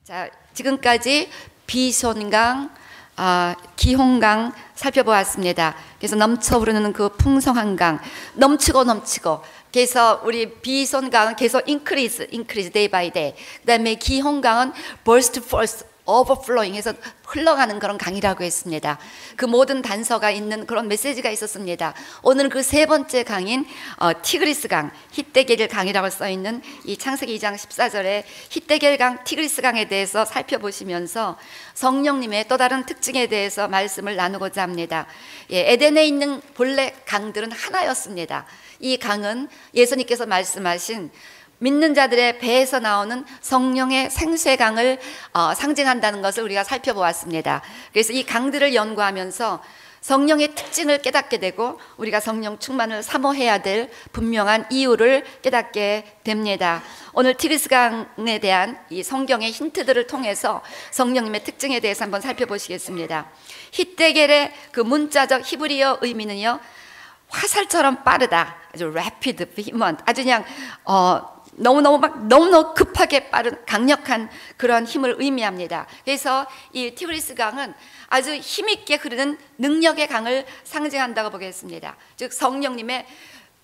자, 지금까지 비손강, 기홍강 살펴보았습니다. 그래서 넘쳐 흐르는 그 풍성한 강, 넘치고 그래서 우리 비손강은 계속 increase day by day. 그다음에 기홍강은 burst forth, overflowing 해서 흘러가는 그런 강이라고 했습니다. 그 모든 단서가 있는 그런 메시지가 있었습니다. 오늘은 그 세 번째 강인 티그리스 강, 히데겔 강이라고 써 있는 이 창세기 2장 14절에 히데겔 강, 티그리스 강에 대해서 살펴보시면서 성령님의 또 다른 특징에 대해서 말씀을 나누고자 합니다. 에덴에 있는 본래 강들은 하나였습니다. 이 강은 예수님께서 말씀하신 믿는 자들의 배에서 나오는 성령의 생수의 강을 상징한다는 것을 우리가 살펴보았습니다. 그래서 이 강들을 연구하면서 성령의 특징을 깨닫게 되고 우리가 성령 충만을 사모해야 될 분명한 이유를 깨닫게 됩니다. 오늘 티그리스 강에 대한 이 성경의 힌트들을 통해서 성령님의 특징에 대해서 한번 살펴보시겠습니다. 히데겔의 그 문자적 히브리어 의미는요, 화살처럼 빠르다, 아주 rapid, vehement, 아주 그냥 너무너무 급하게 빠른 강력한 그런 힘을 의미합니다. 그래서 이 티그리스 강은 아주 힘있게 흐르는 능력의 강을 상징한다고 보겠습니다. 즉 성령님의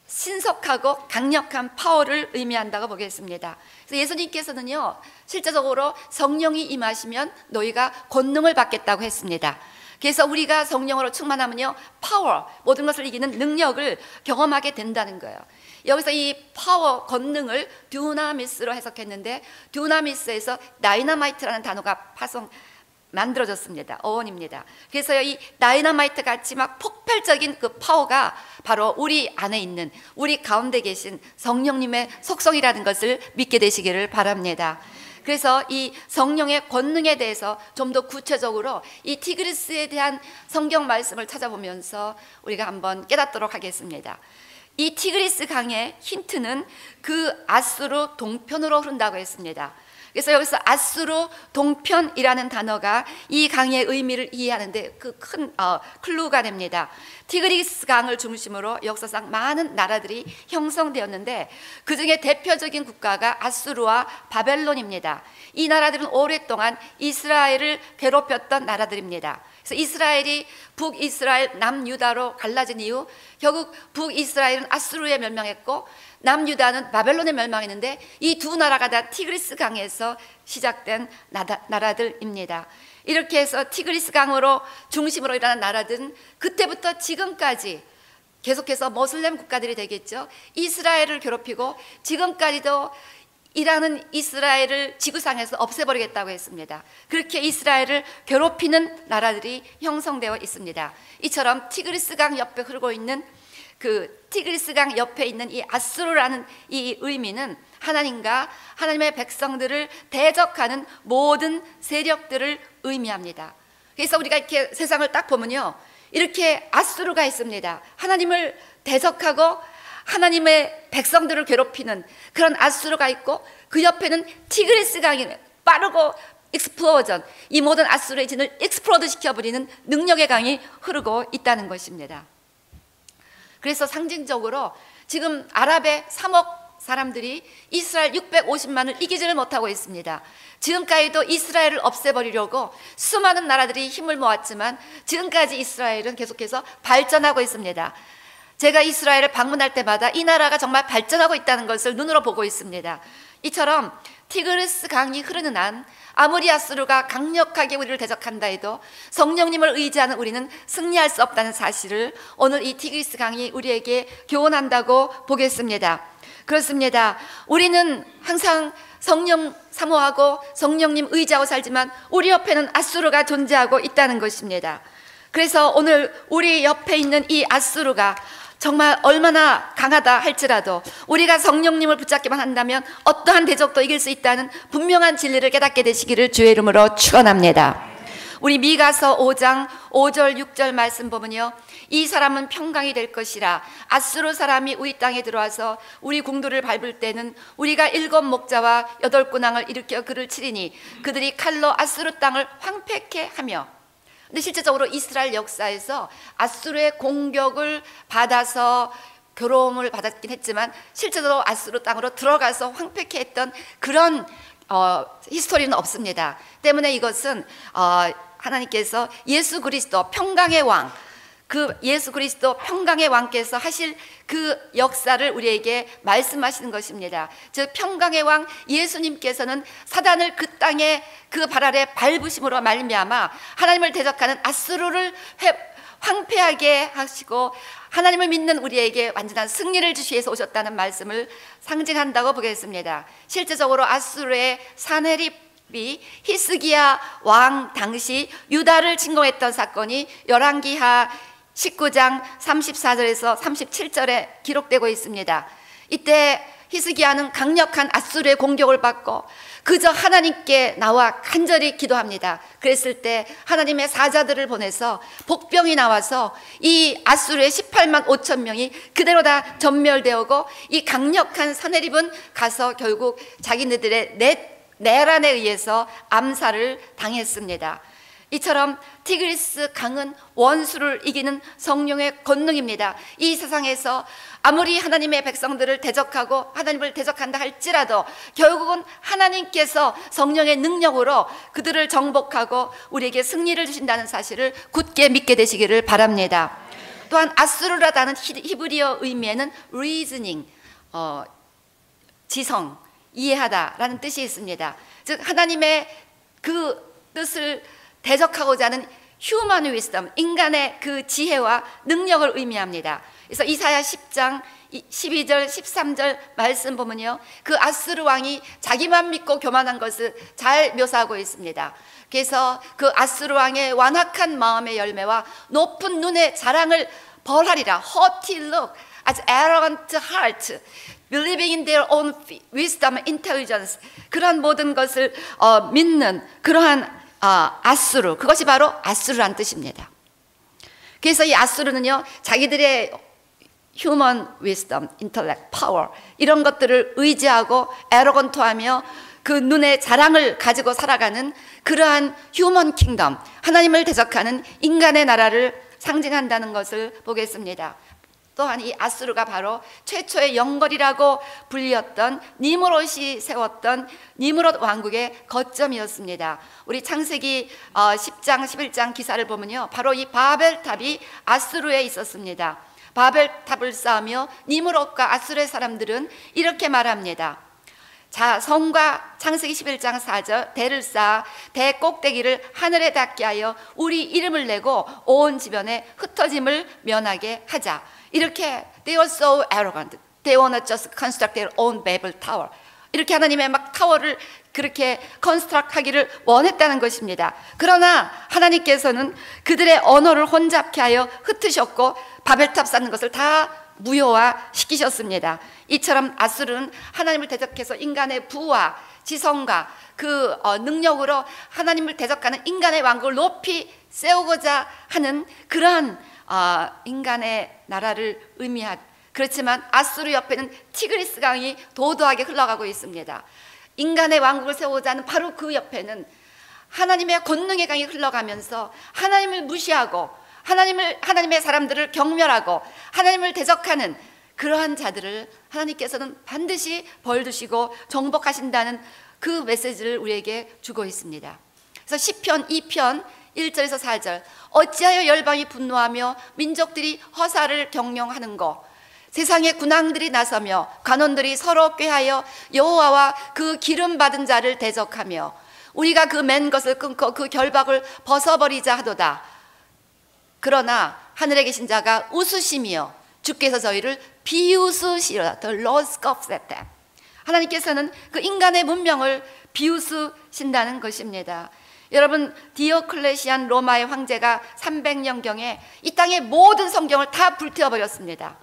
신속하고 강력한 파워를 의미한다고 보겠습니다. 그래서 예수님께서는요, 실제적으로 성령이 임하시면 너희가 권능을 받겠다고 했습니다. 그래서 우리가 성령으로 충만하면요, 파워, 모든 것을 이기는 능력을 경험하게 된다는 거예요. 여기서 이 파워, 권능을 듀나미스로 해석했는데, 듀나미스에서 다이너마이트라는 단어가 만들어졌습니다. 어원입니다. 그래서 이 다이너마이트 같이 막 폭발적인 그 파워가 바로 우리 안에 있는, 우리 가운데 계신 성령님의 속성이라는 것을 믿게 되시기를 바랍니다. 그래서 이 성령의 권능에 대해서 좀 더 구체적으로 이 티그리스에 대한 성경 말씀을 찾아보면서 우리가 한번 깨닫도록 하겠습니다. 이 티그리스 강의 힌트는 그 아수르 동편으로 흐른다고 했습니다. 그래서 여기서 아수르 동편이라는 단어가 이 강의 의미를 이해하는데 그 큰 클루가 됩니다. 티그리스 강을 중심으로 역사상 많은 나라들이 형성되었는데 그 중에 대표적인 국가가 아수르와 바벨론입니다. 이 나라들은 오랫동안 이스라엘을 괴롭혔던 나라들입니다. 그래서 이스라엘이 북이스라엘, 남유다로 갈라진 이후 결국 북이스라엘은 아수르에 멸망했고 남유다는 바벨론에 멸망했는데 이 두 나라가 다 티그리스 강에서 시작된 나라들입니다. 이렇게 해서 티그리스 강으로 중심으로 일어난 나라들은 그때부터 지금까지 계속해서 모슬렘 국가들이 되겠죠. 이스라엘을 괴롭히고 지금까지도 이라는 이스라엘을 지구상에서 없애버리겠다고 했습니다. 그렇게 이스라엘을 괴롭히는 나라들이 형성되어 있습니다. 이처럼 티그리스 강 옆에 흐르고 있는 그 티그리스 강 옆에 있는 이 아수르라는 이 의미는 하나님과 하나님의 백성들을 대적하는 모든 세력들을 의미합니다. 그래서 우리가 이렇게 세상을 딱 보면요, 이렇게 아수르가 있습니다. 하나님을 대적하고 하나님의 백성들을 괴롭히는 그런 아수르가 있고 그 옆에는 티그리스 강이 빠르고 익스플로전, 이 모든 아수르의 진을 익스플로드 시켜버리는 능력의 강이 흐르고 있다는 것입니다. 그래서 상징적으로 지금 아랍의 3억 사람들이 이스라엘 650만을 이기지를 못하고 있습니다. 지금까지도 이스라엘을 없애버리려고 수많은 나라들이 힘을 모았지만 지금까지 이스라엘은 계속해서 발전하고 있습니다. 제가 이스라엘을 방문할 때마다 이 나라가 정말 발전하고 있다는 것을 눈으로 보고 있습니다. 이처럼 티그리스 강이 흐르는 한 아무리 아수르가 강력하게 우리를 대적한다 해도 성령님을 의지하는 우리는 승리할 수 없다는 사실을 오늘 이 티그리스 강이 우리에게 교훈한다고 보겠습니다. 그렇습니다. 우리는 항상 성령 사모하고 성령님 의지하고 살지만 우리 옆에는 아수르가 존재하고 있다는 것입니다. 그래서 오늘 우리 옆에 있는 이 아수르가 정말 얼마나 강하다 할지라도 우리가 성령님을 붙잡기만 한다면 어떠한 대적도 이길 수 있다는 분명한 진리를 깨닫게 되시기를 주의 이름으로 축원합니다. 우리 미가서 5장 5절 6절 말씀 보면요, 이 사람은 평강이 될 것이라. 아수르 사람이 우리 땅에 들어와서 우리 궁도를 밟을 때는 우리가 7 목자와 8 군왕을 일으켜 그를 치리니 그들이 칼로 아수르 땅을 황폐케 하며. 근데 실제적으로 이스라엘 역사에서 아수르의 공격을 받아서 괴로움을 받았긴 했지만 실제로 아수르 땅으로 들어가서 황폐케 했던 그런 히스토리는 없습니다. 때문에 이것은 하나님께서 예수 그리스도 평강의 왕, 그 예수 그리스도 평강의 왕께서 하실 그 역사를 우리에게 말씀하시는 것입니다. 즉 평강의 왕 예수님께서는 사단을 그 땅에 그 발 아래 밟으심으로 말미암아 하나님을 대적하는 아수르를 황폐하게 하시고 하나님을 믿는 우리에게 완전한 승리를 주시기 위해서 오셨다는 말씀을 상징한다고 보겠습니다. 실제적으로 아수르의 사네립이 히스기야 왕 당시 유다를 침공했던 사건이 열왕기하 19장 34절에서 37절에 기록되고 있습니다. 이때 히스기야는 강력한 아수르의 공격을 받고 그저 하나님께 나와 간절히 기도합니다. 그랬을 때 하나님의 사자들을 보내서 복병이 나와서 이 아수르의 18만 5천 명이 그대로 다 전멸되었고 이 강력한 사네립은 가서 결국 자기네들의 내란에 의해서 암살을 당했습니다. 이처럼 티그리스 강은 원수를 이기는 성령의 권능입니다. 이 세상에서 아무리 하나님의 백성들을 대적하고 하나님을 대적한다 할지라도 결국은 하나님께서 성령의 능력으로 그들을 정복하고 우리에게 승리를 주신다는 사실을 굳게 믿게 되시기를 바랍니다. 또한 아수르라는 히브리어 의미에는 reasoning, 지성, 이해하다라는 뜻이 있습니다. 즉 하나님의 그 뜻을 대적하고자 하는 human wisdom, 인간의 그 지혜와 능력을 의미합니다. 그래서 이사야 10장 12절 13절 말씀 보면요, 그 아수르 왕이 자기만 믿고 교만한 것을 잘 묘사하고 있습니다. 그래서 그 아수르 왕의 완악한 마음의 열매와 높은 눈의 자랑을 벌하리라. haughty look, as arrogant heart, believing in their own wisdom and intelligence. 그런 모든 것을 믿는 그러한 아수르, 그것이 바로 아수르란 뜻입니다. 그래서 이 아수르는요, 자기들의 human wisdom, intellect, power 이런 것들을 의지하고 에로건토하며 그 눈의 자랑을 가지고 살아가는 그러한 human kingdom, 하나님을 대적하는 인간의 나라를 상징한다는 것을 보겠습니다. 또한 이 아수르가 바로 최초의 영걸이라고 불렸던 니므롯이 세웠던 니므롯 왕국의 거점이었습니다. 우리 창세기 10장 11장 기사를 보면요, 바로 이 바벨탑이 아수르에 있었습니다. 바벨탑을 쌓으며 니므롯과 아수르의 사람들은 이렇게 말합니다. 자, 성과 창세기 11장 4절 대를 쌓아 대 꼭대기를 하늘에 닿게 하여 우리 이름을 내고 온 주변에 흩어짐을 면하게 하자. 이렇게 they were so arrogant. They wanna just construct their own Babel tower. 이렇게 하나님의 막 타워를 그렇게 컨스트럭트 하기를 원했다는 것입니다. 그러나 하나님께서는 그들의 언어를 혼잡케 하여 흩으셨고 바벨탑 쌓는 것을 다 무효화 시키셨습니다. 이처럼 아수르는 하나님을 대적해서 인간의 부와 지성과 그 능력으로 하나님을 대적하는 인간의 왕국을 높이 세우고자 하는 그러한 인간의 나라를 그렇지만 아수르 옆에는 티그리스 강이 도도하게 흘러가고 있습니다. 인간의 왕국을 세우고자 하는 바로 그 옆에는 하나님의 권능의 강이 흘러가면서 하나님을 무시하고 하나님의 사람들을 경멸하고 하나님을 대적하는 그러한 자들을 하나님께서는 반드시 벌주시고 정복하신다는 그 메시지를 우리에게 주고 있습니다. 그래서 시편 2편 1절에서 4절, 어찌하여 열방이 분노하며 민족들이 허사를 경영하는고, 세상의 군왕들이 나서며 관원들이 서로 꾀하여 여호와와 그 기름 받은 자를 대적하며 우리가 그 맨 것을 끊고 그 결박을 벗어버리자 하도다. 그러나 하늘에 계신 자가 웃으시며 주께서 저희를 비웃으시리라. The Lord scoffs at them. 하나님께서는 그 인간의 문명을 비웃으신다는 것입니다. 여러분, 디오클레시안 로마의 황제가 300년경에 이 땅의 모든 성경을 다 불태워버렸습니다.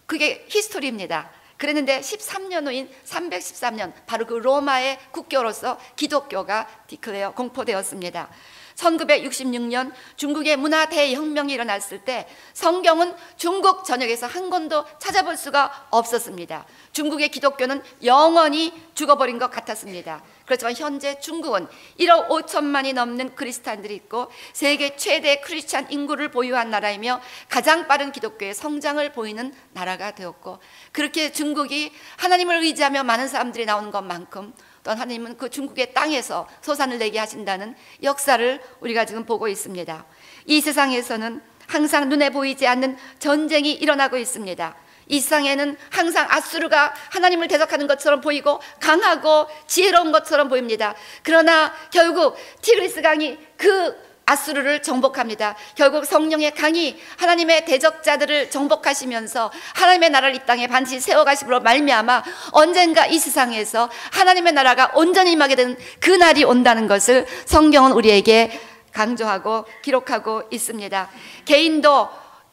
그게 히스토리입니다. 그랬는데 13년 후인 313년 바로 그 로마의 국교로서 기독교가 디클레어 공포되었습니다. 1966년 중국의 문화 대혁명이 일어났을 때 성경은 중국 전역에서 한 권도 찾아볼 수가 없었습니다. 중국의 기독교는 영원히 죽어버린 것 같았습니다. 그렇지만 현재 중국은 1억 5천만이 넘는 크리스찬들이 있고 세계 최대 크리스찬 인구를 보유한 나라이며 가장 빠른 기독교의 성장을 보이는 나라가 되었고, 그렇게 중국이 하나님을 의지하며 많은 사람들이 나오는 것만큼 또 하나님은 그 중국의 땅에서 소산을 내게 하신다는 역사를 우리가 지금 보고 있습니다. 이 세상에서는 항상 눈에 보이지 않는 전쟁이 일어나고 있습니다. 이 세상에는 항상 아수르가 하나님을 대적하는 것처럼 보이고 강하고 지혜로운 것처럼 보입니다. 그러나 결국 티그리스 강이 그 아수르를 정복합니다. 결국 성령의 강이 하나님의 대적자들을 정복하시면서 하나님의 나라를 이 땅에 반드시 세워가심으로 말미암아 언젠가 이 세상에서 하나님의 나라가 온전히 임하게 되는 그 날이 온다는 것을 성경은 우리에게 강조하고 기록하고 있습니다. 개인도,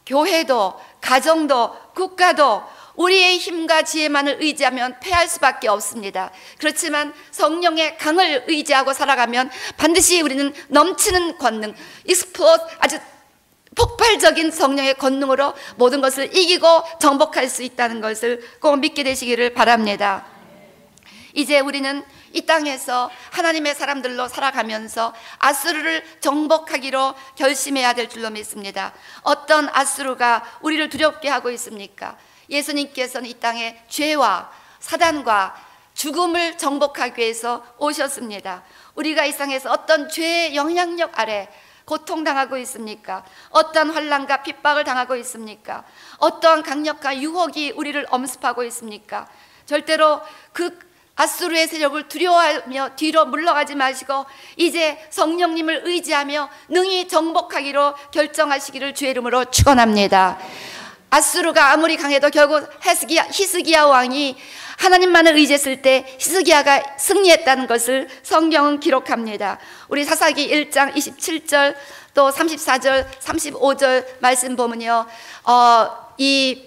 교회도, 가정도, 국가도 우리의 힘과 지혜만을 의지하면 패할 수밖에 없습니다. 그렇지만 성령의 강을 의지하고 살아가면 반드시 우리는 넘치는 권능, 익스플로드, 아주 폭발적인 성령의 권능으로 모든 것을 이기고 정복할 수 있다는 것을 꼭 믿게 되시기를 바랍니다. 이제 우리는 이 땅에서 하나님의 사람들로 살아가면서 아수르를 정복하기로 결심해야 될 줄로 믿습니다. 어떤 아수르가 우리를 두렵게 하고 있습니까? 예수님께서는 이 땅에 죄와 사단과 죽음을 정복하기 위해서 오셨습니다. 우리가 이 땅에서 어떤 죄의 영향력 아래 고통당하고 있습니까? 어떤 환난과 핍박을 당하고 있습니까? 어떠한 강력한 유혹이 우리를 엄습하고 있습니까? 절대로 그 아수르의 세력을 두려워하며 뒤로 물러가지 마시고 이제 성령님을 의지하며 능히 정복하기로 결정하시기를 주의 이름으로 축원합니다. 아수르가 아무리 강해도 결국 히스기야 왕이 하나님만을 의지했을 때 히스기야가 승리했다는 것을 성경은 기록합니다. 우리 사사기 1장 27절 또 34절 35절 말씀 보면요, 이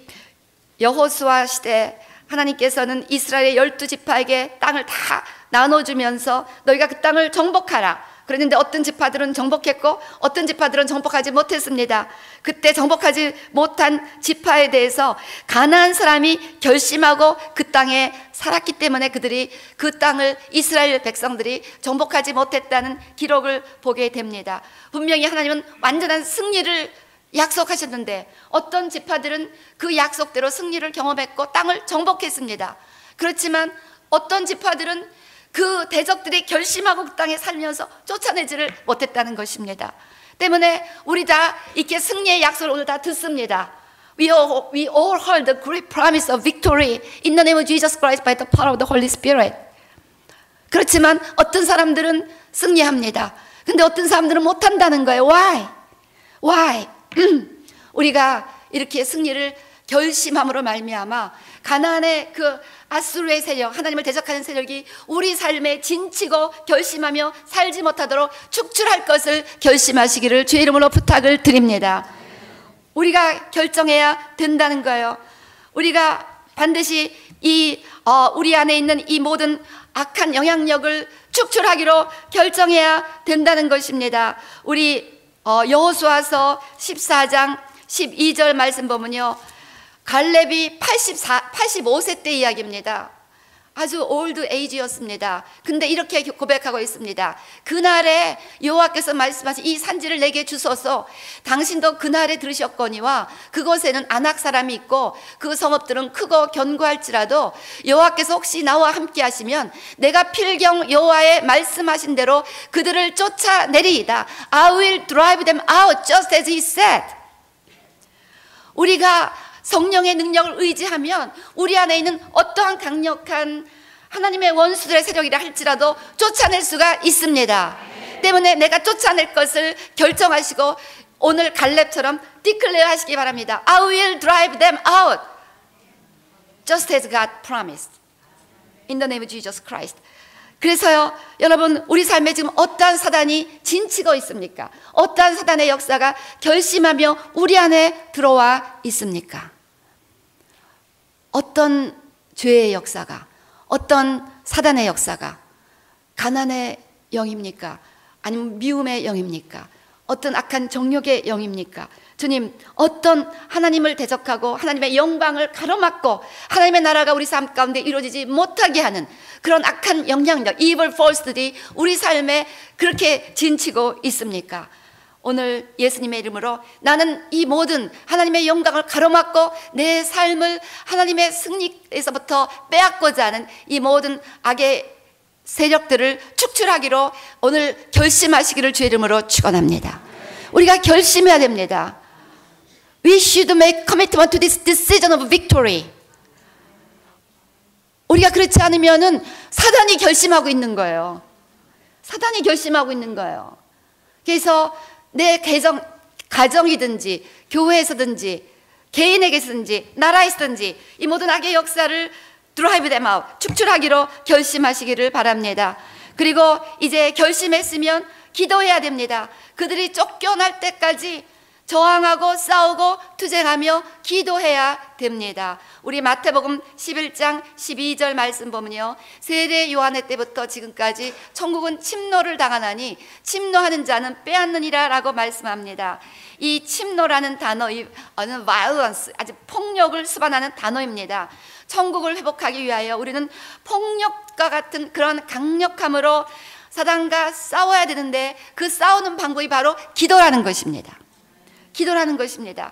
여호수아 시대 하나님께서는 이스라엘의 12지파에게 땅을 다 나눠주면서 너희가 그 땅을 정복하라. 그랬는데 어떤 지파들은 정복했고 어떤 지파들은 정복하지 못했습니다. 그때 정복하지 못한 지파에 대해서 가나안 사람이 결심하고 그 땅에 살았기 때문에 그들이 그 땅을 이스라엘 백성들이 정복하지 못했다는 기록을 보게 됩니다. 분명히 하나님은 완전한 승리를 약속하셨는데 어떤 지파들은 그 약속대로 승리를 경험했고 땅을 정복했습니다. 그렇지만 어떤 지파들은 그 대적들이 결심하고 그 땅에 살면서 쫓아내지를 못했다는 것입니다. 때문에 우리 다 이렇게 승리의 약속을 오늘 다 듣습니다. We all heard the great promise of victory in the name of Jesus Christ by the power of the Holy Spirit. 그렇지만 어떤 사람들은 승리합니다. 근데 어떤 사람들은 못한다는 거예요. Why? 우리가 이렇게 승리를 결심함으로 말미암아 가나안의 그 아수르의 세력, 하나님을 대적하는 세력이 우리 삶에 진치고 결심하며 살지 못하도록 축출할 것을 결심하시기를 주의 이름으로 부탁을 드립니다. 우리가 결정해야 된다는 거예요. 우리가 반드시 우리 안에 있는 이 모든 악한 영향력을 축출하기로 결정해야 된다는 것입니다. 우리 여호수아서 14장 12절 말씀 보면요, 갈렙이 85세 때 이야기입니다. 아주 올드 에이지였습니다. 근데 이렇게 고백하고 있습니다. 그날에 여호와께서 말씀하신 이 산지를 내게 주소서. 당신도 그날에 들으셨거니와 그곳에는 아낙 사람이 있고 그 성읍들은 크고 견고할지라도 여호와께서 혹시 나와 함께 하시면 내가 필경 여호와의 말씀하신 대로 그들을 쫓아내리이다. I will drive them out just as he said. 우리가 성령의 능력을 의지하면 우리 안에 있는 어떠한 강력한 하나님의 원수들의 세력이라 할지라도 쫓아낼 수가 있습니다. 때문에 내가 쫓아낼 것을 결정하시고 오늘 갈렙처럼 디클레어 하시기 바랍니다. I will drive them out just as God promised in the name of Jesus Christ. 그래서요, 여러분, 우리 삶에 지금 어떠한 사단이 진치고 있습니까? 어떠한 사단의 역사가 결심하며 우리 안에 들어와 있습니까? 어떤 죄의 역사가, 어떤 사단의 역사가, 가난의 영입니까? 아니면 미움의 영입니까? 어떤 악한 정욕의 영입니까? 주님, 어떤 하나님을 대적하고 하나님의 영광을 가로막고 하나님의 나라가 우리 삶 가운데 이루어지지 못하게 하는 그런 악한 영향력, evil force들이 우리 삶에 그렇게 진치고 있습니까? 오늘 예수님의 이름으로 나는 이 모든 하나님의 영광을 가로막고 내 삶을 하나님의 승리에서부터 빼앗고자 하는 이 모든 악의 세력들을 축출하기로 오늘 결심하시기를 주의 이름으로 축원합니다. 우리가 결심해야 됩니다. We should make commitment to this decision of victory. 우리가 그렇지 않으면은 사단이 결심하고 있는 거예요. 사단이 결심하고 있는 거예요. 그래서 내 가정이든지 교회에서든지 개인에게서든지 나라에서든지 이 모든 악의 역사를 드라이브 댐 아웃, 축출하기로 결심하시기를 바랍니다. 그리고 이제 결심했으면 기도해야 됩니다. 그들이 쫓겨날 때까지 저항하고 싸우고 투쟁하며 기도해야 됩니다. 우리 마태복음 11장 12절 말씀 보면요, 세례 요한의 때부터 지금까지 천국은 침노를 당하나니 침노하는 자는 빼앗느니라 라고 말씀합니다. 이 침노라는 단어, 이 violence, 아주 폭력을 수반하는 단어입니다. 천국을 회복하기 위하여 우리는 폭력과 같은 그런 강력함으로 사단과 싸워야 되는데 그 싸우는 방법이 바로 기도라는 것입니다. 기도라는 것입니다.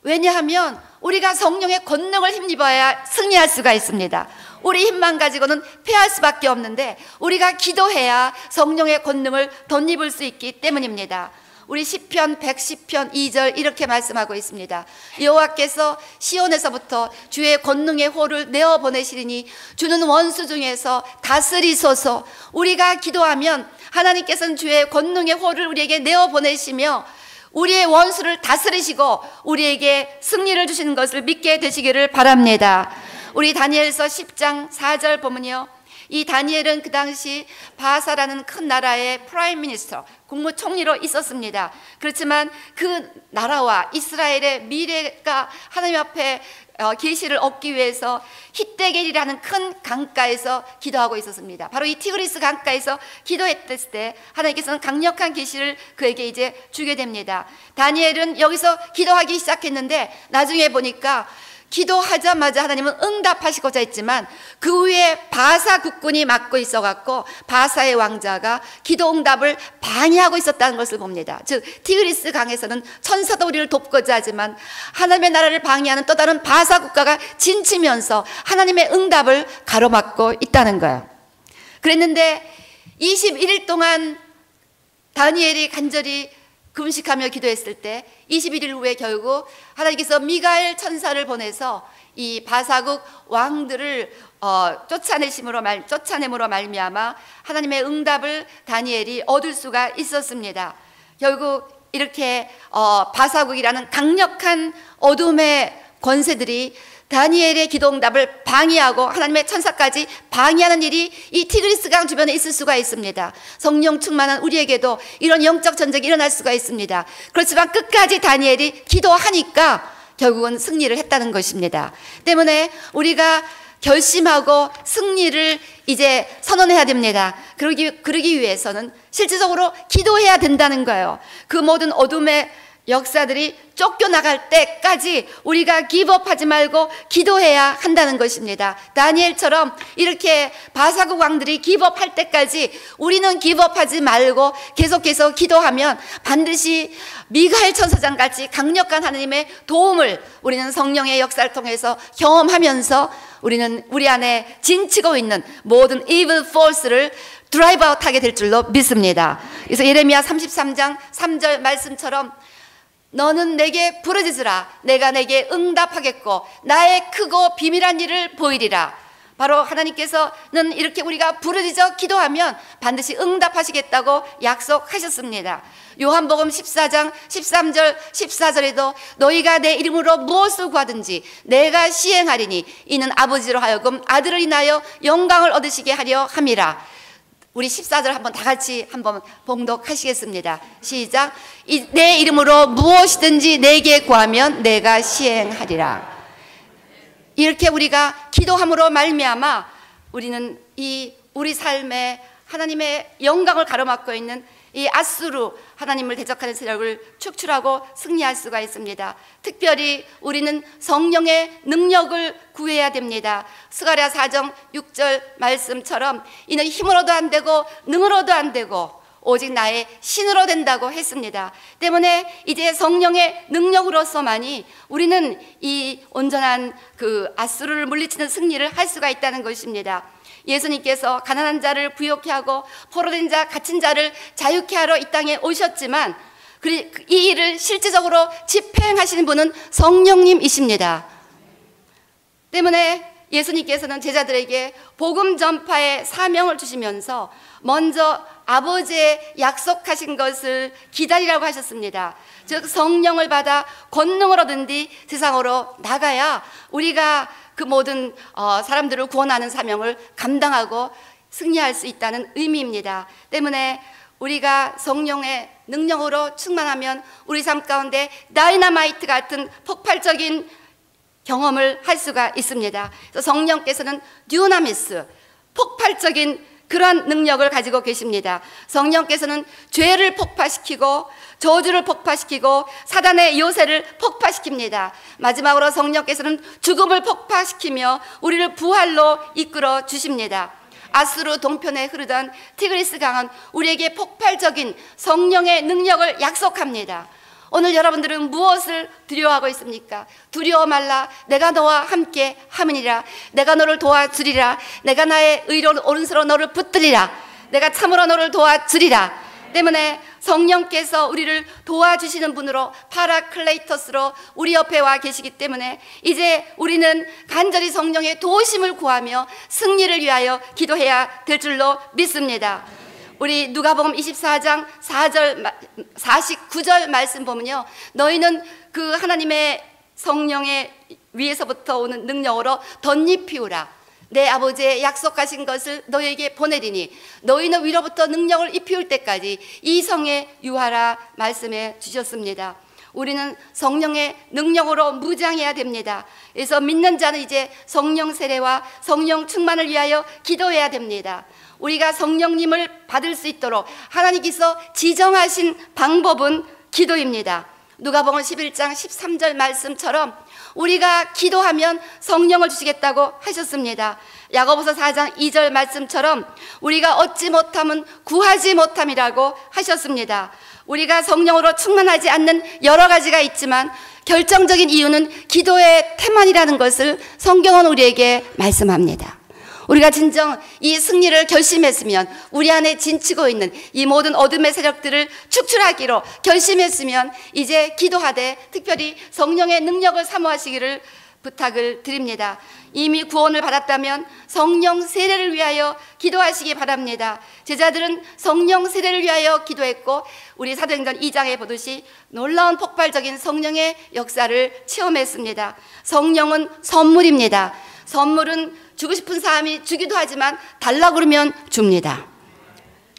왜냐하면 우리가 성령의 권능을 힘입어야 승리할 수가 있습니다. 우리 힘만 가지고는 패할 수밖에 없는데 우리가 기도해야 성령의 권능을 덧입을 수 있기 때문입니다. 우리 시편 110편 2절 이렇게 말씀하고 있습니다. 여호와께서 시온에서부터 주의 권능의 호를 내어 보내시리니 주는 원수 중에서 다스리소서. 우리가 기도하면 하나님께서는 주의 권능의 호를 우리에게 내어 보내시며 우리의 원수를 다스리시고 우리에게 승리를 주시는 것을 믿게 되시기를 바랍니다. 우리 다니엘서 10장 4절 보면요, 이 다니엘은 그 당시 바사라는 큰 나라의 프라임 미니스터, 국무총리로 있었습니다. 그렇지만 그 나라와 이스라엘의 미래가 하나님 앞에 계시를 얻기 위해서 히데겔이라는 큰 강가에서 기도하고 있었습니다. 바로 이 티그리스 강가에서 기도했을 때 하나님께서는 강력한 계시를 그에게 이제 주게 됩니다. 다니엘은 여기서 기도하기 시작했는데 나중에 보니까 기도하자마자 하나님은 응답하시고자 했지만 그 위에 바사 국군이 맡고 있어갖고 바사의 왕자가 기도 응답을 방해하고 있었다는 것을 봅니다. 즉 티그리스 강에서는 천사도 우리를 돕고자 하지만 하나님의 나라를 방해하는 또 다른 바사 국가가 진치면서 하나님의 응답을 가로막고 있다는 거예요. 그랬는데 21일 동안 다니엘이 간절히 금식하며 기도했을 때 21일 후에 결국 하나님께서 미가엘 천사를 보내서 이 바사국 왕들을 쫓아냄으로 말미암아 하나님의 응답을 다니엘이 얻을 수가 있었습니다. 결국 이렇게 바사국이라는 강력한 어둠의 권세들이 다니엘의 기도 응답을 방해하고 하나님의 천사까지 방해하는 일이 이 티그리스 강 주변에 있을 수가 있습니다. 성령 충만한 우리에게도 이런 영적 전쟁이 일어날 수가 있습니다. 그렇지만 끝까지 다니엘이 기도하니까 결국은 승리를 했다는 것입니다. 때문에 우리가 결심하고 승리를 이제 선언해야 됩니다. 그러기 위해서는 실질적으로 기도해야 된다는 거예요. 그 모든 어둠의 역사들이 쫓겨나갈 때까지 우리가 기브업하지 말고 기도해야 한다는 것입니다. 다니엘처럼 이렇게 바사국 왕들이 기브업할 때까지 우리는 기브업하지 말고 계속해서 기도하면 반드시 미가엘 천사장 같이 강력한 하나님의 도움을 우리는 성령의 역사를 통해서 경험하면서 우리는 우리 안에 진치고 있는 모든 evil force를 드라이브 아웃하게 될 줄로 믿습니다. 그래서 예레미야 33장 3절 말씀처럼 너는 내게 부르짖으라. 내가 내게 응답하겠고 나의 크고 비밀한 일을 보이리라. 바로 하나님께서는 이렇게 우리가 부르짖어 기도하면 반드시 응답하시겠다고 약속하셨습니다. 요한복음 14장 13절 14절에도 너희가 내 이름으로 무엇을 구하든지 내가 시행하리니 이는 아버지로 하여금 아들을 인하여 영광을 얻으시게 하려 함이라. 우리 14절 한번 다 같이 한번 봉독하시겠습니다. 시작. 내 이름으로 무엇이든지 내게 구하면 내가 시행하리라. 이렇게 우리가 기도함으로 말미암아 우리는 우리 삶에 하나님의 영광을 가로막고 있는 이 아수르 하나님을 대적하는 세력을 축출하고 승리할 수가 있습니다. 특별히 우리는 성령의 능력을 구해야 됩니다. 스가랴 4장 6절 말씀처럼 이는 힘으로도 안 되고 능으로도 안 되고 오직 나의 신으로 된다고 했습니다. 때문에 이제 성령의 능력으로서만이 우리는 이 온전한 그 아수르를 물리치는 승리를 할 수가 있다는 것입니다. 예수님께서 가난한 자를 부욕케 하고 포로된 자, 갇힌 자를 자유케 하러 이 땅에 오셨지만 이 일을 실질적으로 집행하시는 분은 성령님이십니다. 때문에 예수님께서는 제자들에게 복음 전파의 사명을 주시면서 먼저 아버지의 약속하신 것을 기다리라고 하셨습니다. 즉 성령을 받아 권능을 얻은 뒤 세상으로 나가야 우리가 그 모든 사람들을 구원하는 사명을 감당하고 승리할 수 있다는 의미입니다. 때문에 우리가 성령의 능력으로 충만하면 우리 삶 가운데 다이너마이트 같은 폭발적인 경험을 할 수가 있습니다. 그래서 성령께서는 듀나미스, 폭발적인 그러한 능력을 가지고 계십니다. 성령께서는 죄를 폭파시키고 저주를 폭파시키고 사단의 요새를 폭파시킵니다. 마지막으로 성령께서는 죽음을 폭파시키며 우리를 부활로 이끌어 주십니다. 아수르 동편에 흐르던 티그리스 강은 우리에게 폭발적인 성령의 능력을 약속합니다. 오늘 여러분들은 무엇을 두려워하고 있습니까? 두려워 말라. 내가 너와 함께 함이니라. 내가 너를 도와주리라. 내가 나의 의로운 오른손으로 너를 붙들리라. 내가 참으로 너를 도와주리라. 때문에 성령께서 우리를 도와주시는 분으로 파라클레이터스로 우리 옆에 와 계시기 때문에 이제 우리는 간절히 성령의 도우심을 구하며 승리를 위하여 기도해야 될 줄로 믿습니다. 우리 누가복음 24장 49절 말씀 보면요, 너희는 그 하나님의 성령의 위에서부터 오는 능력으로 덧잎 피우라. 내 아버지의 약속하신 것을 너희에게 보내리니 너희는 위로부터 능력을 입히울 때까지 이 성에 유하라 말씀해 주셨습니다. 우리는 성령의 능력으로 무장해야 됩니다. 그래서 믿는 자는 이제 성령 세례와 성령 충만을 위하여 기도해야 됩니다. 우리가 성령님을 받을 수 있도록 하나님께서 지정하신 방법은 기도입니다. 누가복음 11장 13절 말씀처럼 우리가 기도하면 성령을 주시겠다고 하셨습니다. 야고보서 4장 2절 말씀처럼 우리가 얻지 못함은 구하지 못함이라고 하셨습니다. 우리가 성령으로 충만하지 않는 여러 가지가 있지만 결정적인 이유는 기도의 태만이라는 것을 성경은 우리에게 말씀합니다. 우리가 진정 이 승리를 결심했으면, 우리 안에 진치고 있는 이 모든 어둠의 세력들을 축출하기로 결심했으면 이제 기도하되 특별히 성령의 능력을 사모하시기를 부탁을 드립니다. 이미 구원을 받았다면 성령 세례를 위하여 기도하시기 바랍니다. 제자들은 성령 세례를 위하여 기도했고 우리 사도행전 2장에 보듯이 놀라운 폭발적인 성령의 역사를 체험했습니다. 성령은 선물입니다. 선물은 주고 싶은 사람이 주기도 하지만 달라 그러면 줍니다.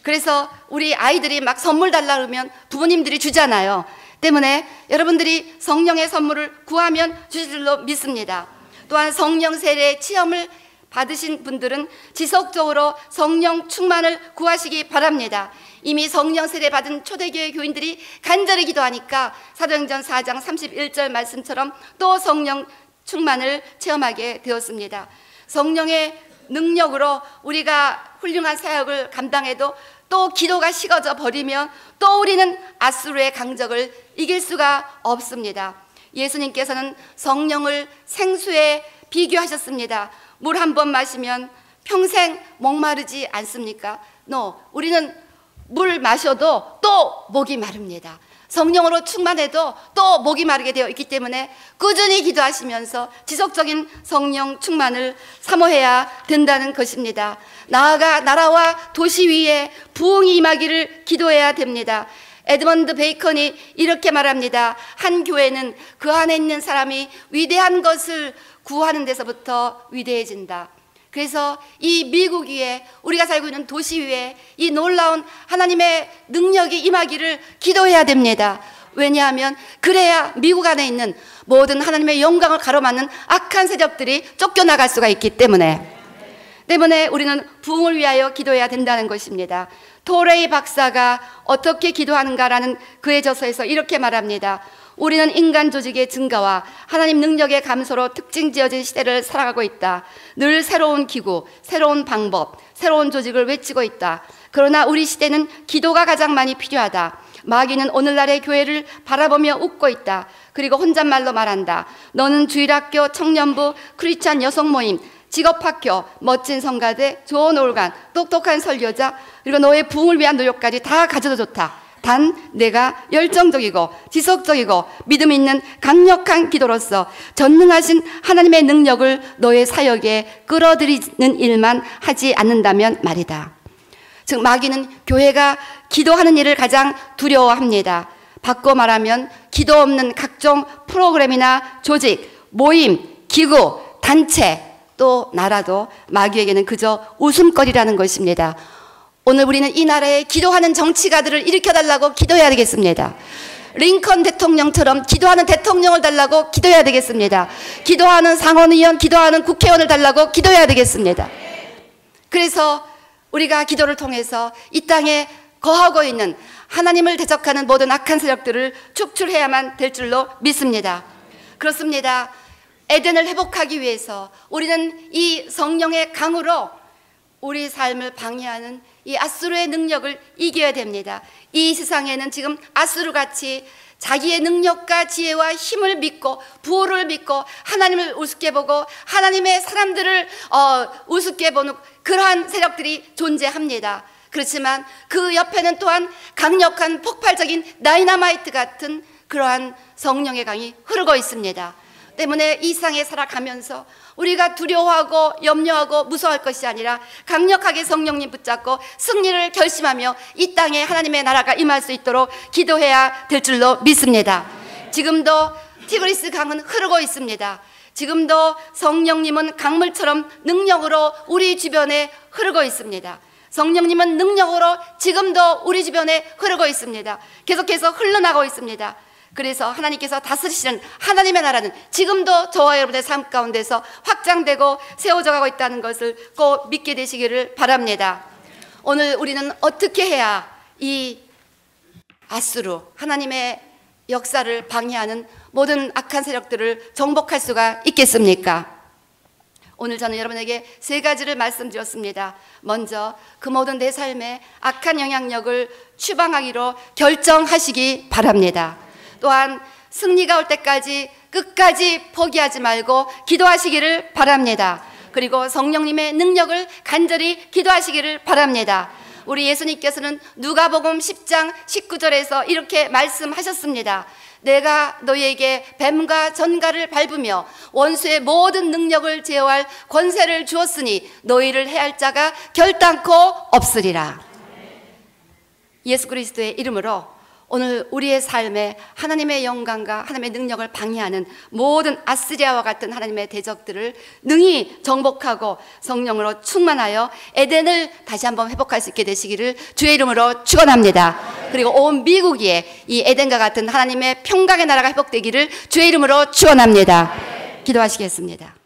그래서 우리 아이들이 막 선물 달라 그러면 부모님들이 주잖아요. 때문에 여러분들이 성령의 선물을 구하면 주실 줄로 믿습니다. 또한 성령 세례 체험을 받으신 분들은 지속적으로 성령 충만을 구하시기 바랍니다. 이미 성령 세례 받은 초대교회 교인들이 간절히 기도하니까 사도행전 4장 31절 말씀처럼 또 성령 충만을 체험하게 되었습니다. 성령의 능력으로 우리가 훌륭한 사역을 감당해도 또 기도가 식어져 버리면 또 우리는 아수르의 강적을 이길 수가 없습니다. 예수님께서는 성령을 생수에 비교하셨습니다. 물 한 번 마시면 평생 목마르지 않습니까? 우리는 물 마셔도 또 목이 마릅니다. 성령으로 충만해도 또 목이 마르게 되어 있기 때문에 꾸준히 기도하시면서 지속적인 성령 충만을 사모해야 된다는 것입니다. 나아가 나라와 도시 위에 부흥이 임하기를 기도해야 됩니다. 에드먼드 베이컨이 이렇게 말합니다. 한 교회는 그 안에 있는 사람이 위대한 것을 구하는 데서부터 위대해진다. 그래서 이 미국 위에, 우리가 살고 있는 도시 위에 이 놀라운 하나님의 능력이 임하기를 기도해야 됩니다. 왜냐하면 그래야 미국 안에 있는 모든 하나님의 영광을 가로막는 악한 세력들이 쫓겨나갈 수가 있기 때문에 우리는 부흥을 위하여 기도해야 된다는 것입니다. 토레이 박사가 어떻게 기도하는가라는 그의 저서에서 이렇게 말합니다. 우리는 인간 조직의 증가와 하나님 능력의 감소로 특징 지어진 시대를 살아가고 있다. 늘 새로운 기구, 새로운 방법, 새로운 조직을 외치고 있다. 그러나 우리 시대는 기도가 가장 많이 필요하다. 마귀는 오늘날의 교회를 바라보며 웃고 있다. 그리고 혼잣말로 말한다. 너는 주일학교, 청년부, 크리스찬 여성 모임, 직업학교, 멋진 성가대, 좋은 올간, 똑똑한 설교자, 그리고 너의 부흥을 위한 노력까지 다 가져다 좋다. 단 내가 열정적이고 지속적이고 믿음 있는 강력한 기도로서 전능하신 하나님의 능력을 너의 사역에 끌어들이는 일만 하지 않는다면 말이다. 즉 마귀는 교회가 기도하는 일을 가장 두려워합니다. 바꿔 말하면 기도 없는 각종 프로그램이나 조직, 모임, 기구, 단체, 또 나라도 마귀에게는 그저 웃음거리라는 것입니다. 오늘 우리는 이 나라에 기도하는 정치가들을 일으켜달라고 기도해야 되겠습니다. 링컨 대통령처럼 기도하는 대통령을 달라고 기도해야 되겠습니다. 기도하는 상원의원, 기도하는 국회의원을 달라고 기도해야 되겠습니다. 그래서 우리가 기도를 통해서 이 땅에 거하고 있는 하나님을 대적하는 모든 악한 세력들을 축출해야만 될 줄로 믿습니다. 그렇습니다. 에덴을 회복하기 위해서 우리는 이 성령의 강으로 우리 삶을 방해하는 이 앗수르의 능력을 이겨야 됩니다. 이 세상에는 지금 앗수르같이 자기의 능력과 지혜와 힘을 믿고 부호를 믿고 하나님을 우습게 보고 하나님의 사람들을 우습게 보는 그러한 세력들이 존재합니다. 그렇지만 그 옆에는 또한 강력한 폭발적인 다이너마이트 같은 그러한 성령의 강이 흐르고 있습니다. 때문에 이 세상에 살아가면서 우리가 두려워하고 염려하고 무서워할 것이 아니라 강력하게 성령님 붙잡고 승리를 결심하며 이 땅에 하나님의 나라가 임할 수 있도록 기도해야 될 줄로 믿습니다. 지금도 티그리스 강은 흐르고 있습니다. 지금도 성령님은 강물처럼 능력으로 우리 주변에 흐르고 있습니다. 성령님은 능력으로 지금도 우리 주변에 흐르고 있습니다. 계속해서 흘러나가고 있습니다. 그래서 하나님께서 다스리시는 하나님의 나라는 지금도 저와 여러분의 삶 가운데서 확장되고 세워져 가고 있다는 것을 꼭 믿게 되시기를 바랍니다. 오늘 우리는 어떻게 해야 이 앗수르, 하나님의 역사를 방해하는 모든 악한 세력들을 정복할 수가 있겠습니까? 오늘 저는 여러분에게 세 가지를 말씀드렸습니다. 먼저 그 모든 내 삶에 악한 영향력을 추방하기로 결정하시기 바랍니다. 또한 승리가 올 때까지 끝까지 포기하지 말고 기도하시기를 바랍니다. 그리고 성령님의 능력을 간절히 기도하시기를 바랍니다. 우리 예수님께서는 누가복음 10장 19절에서 이렇게 말씀하셨습니다. 내가 너희에게 뱀과 전갈을 밟으며 원수의 모든 능력을 제어할 권세를 주었으니 너희를 해할 자가 결단코 없으리라. 예수 그리스도의 이름으로 오늘 우리의 삶에 하나님의 영광과 하나님의 능력을 방해하는 모든 아스리아와 같은 하나님의 대적들을 능히 정복하고 성령으로 충만하여 에덴을 다시 한번 회복할 수 있게 되시기를 주의 이름으로 축원합니다. 그리고 온 미국에 이 에덴과 같은 하나님의 평강의 나라가 회복되기를 주의 이름으로 축원합니다. 기도하시겠습니다.